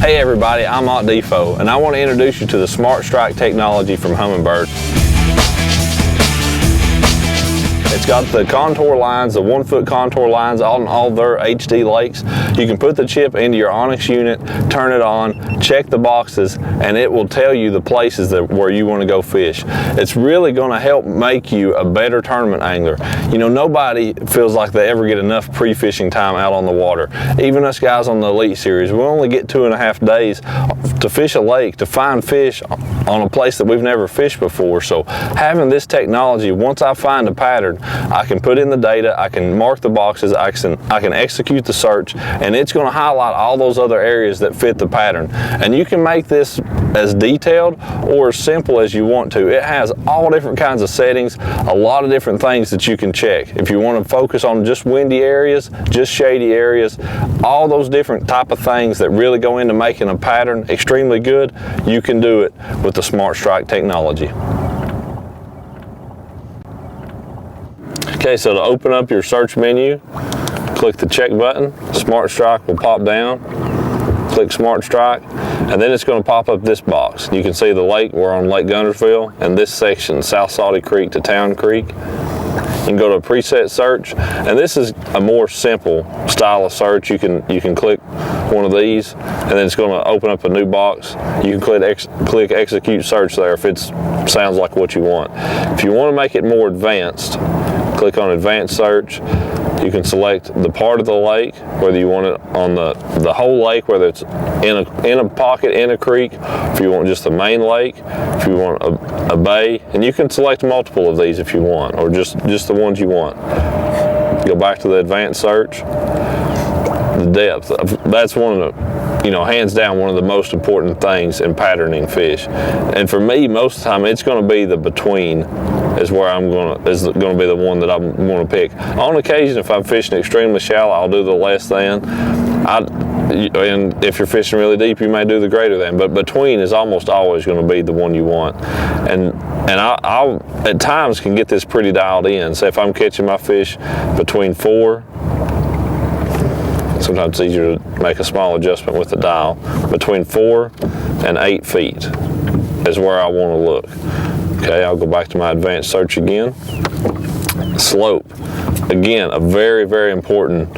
Hey everybody, I'm Ott DeFoe, and I want to introduce you to the SmartStrike technology from Humminbird. It's got the contour lines, the 1 foot contour lines on all their HD lakes. You can put the chip into your Onyx unit, turn it on, check the boxes, and it will tell you the places where you want to go fish. It's really going to help make you a better tournament angler. You know, nobody feels like they ever get enough pre-fishing time out on the water. Even us guys on the Elite Series, we only get 2.5 days to fish a lake, to find fish on a place that we've never fished before. So having this technology, once I find a pattern, I can put in the data, I can mark the boxes, I can execute the search, and it's going to highlight all those other areas that fit the pattern. And you can make this as detailed or as simple as you want to. It has all different kinds of settings, a lot of different things that you can check. If you want to focus on just windy areas, just shady areas, all those different type of things that really go into making a pattern extremely good, you can do it with the SmartStrike technology. Okay, so to open up your search menu, click the check button, SmartStrike will pop down, click SmartStrike, and then it's going to pop up this box. You can see the lake, we're on Lake Guntersville, and this section, South Salty Creek to Town Creek. You can go to a preset search, and this is a more simple style of search. You can click one of these, and then it's going to open up a new box. You can click execute search there if it sounds like what you want. If you want to make it more advanced, click on advanced search. You can select the part of the lake, whether you want it on the whole lake, whether it's in a pocket, in a creek, if you want just the main lake, if you want a bay, and you can select multiple of these if you want, or just the ones you want. Go back to the advanced search. The depth, that's one of the, hands down one of the most important things in patterning fish. And for me, most of the time, it's going to be the between is where is going to be the one that I'm going to pick. On occasion, if I'm fishing extremely shallow, I'll do the less than. And if you're fishing really deep, you may do the greater than. But between is almost always going to be the one you want. And I at times can get this pretty dialed in. So if I'm catching my fish between 4, sometimes it's easier to make a small adjustment with the dial, between 4 and 8 feet is where I want to look. Okay, I'll go back to my advanced search again. Slope, again, a very, very important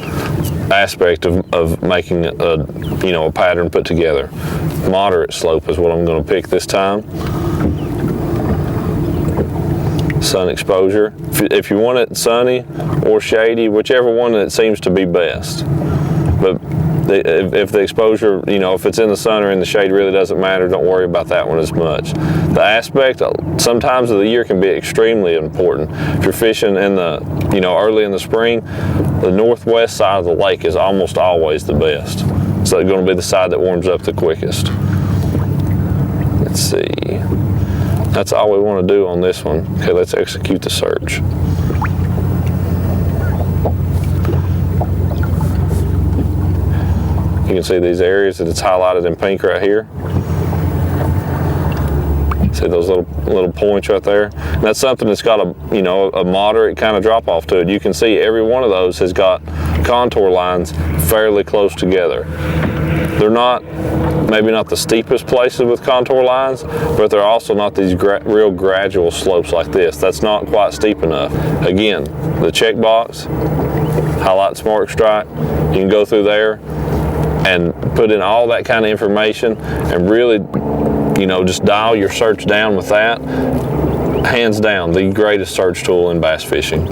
aspect of making a pattern put together. Moderate slope is what I'm going to pick this time. Sun exposure, if you want it sunny or shady, whichever one that seems to be best. But if the exposure, if it's in the sun or in the shade, really doesn't matter. Don't worry about that one as much. The aspect, sometimes of the year can be extremely important. If you're fishing in the, early in the spring, the northwest side of the lake is almost always the best. So it's going to be the side that warms up the quickest. Let's see. That's all we want to do on this one. Okay, let's execute the search. You can see these areas that it's highlighted in pink right here. See those little points right there? And that's something that's got a moderate kind of drop off to it. You can see every one of those has got contour lines fairly close together. They're maybe not the steepest places with contour lines, but they're also not these real gradual slopes like this. That's not quite steep enough. Again, the checkbox, highlight SmartStrike. You can go through there and put in all that kind of information and really, just dial your search down with that. Hands down, the greatest search tool in bass fishing.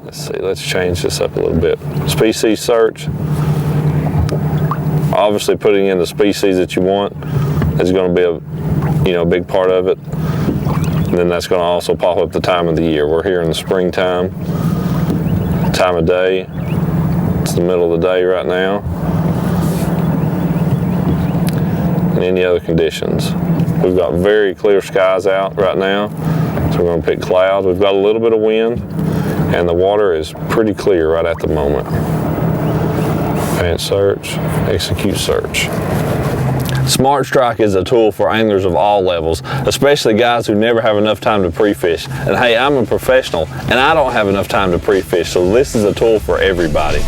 Let's see, let's change this up a little bit. Species search. Obviously putting in the species that you want is going to be a big part of it. And then that's going to also pop up the time of the year. We're here in the springtime. Time of day, it's the middle of the day right now, and any other conditions. We've got very clear skies out right now, so we're going to pick clouds. We've got a little bit of wind, and the water is pretty clear right at the moment. Advanced search, execute search. SmartStrike is a tool for anglers of all levels, especially guys who never have enough time to pre-fish. And hey, I'm a professional and I don't have enough time to pre-fish, so this is a tool for everybody.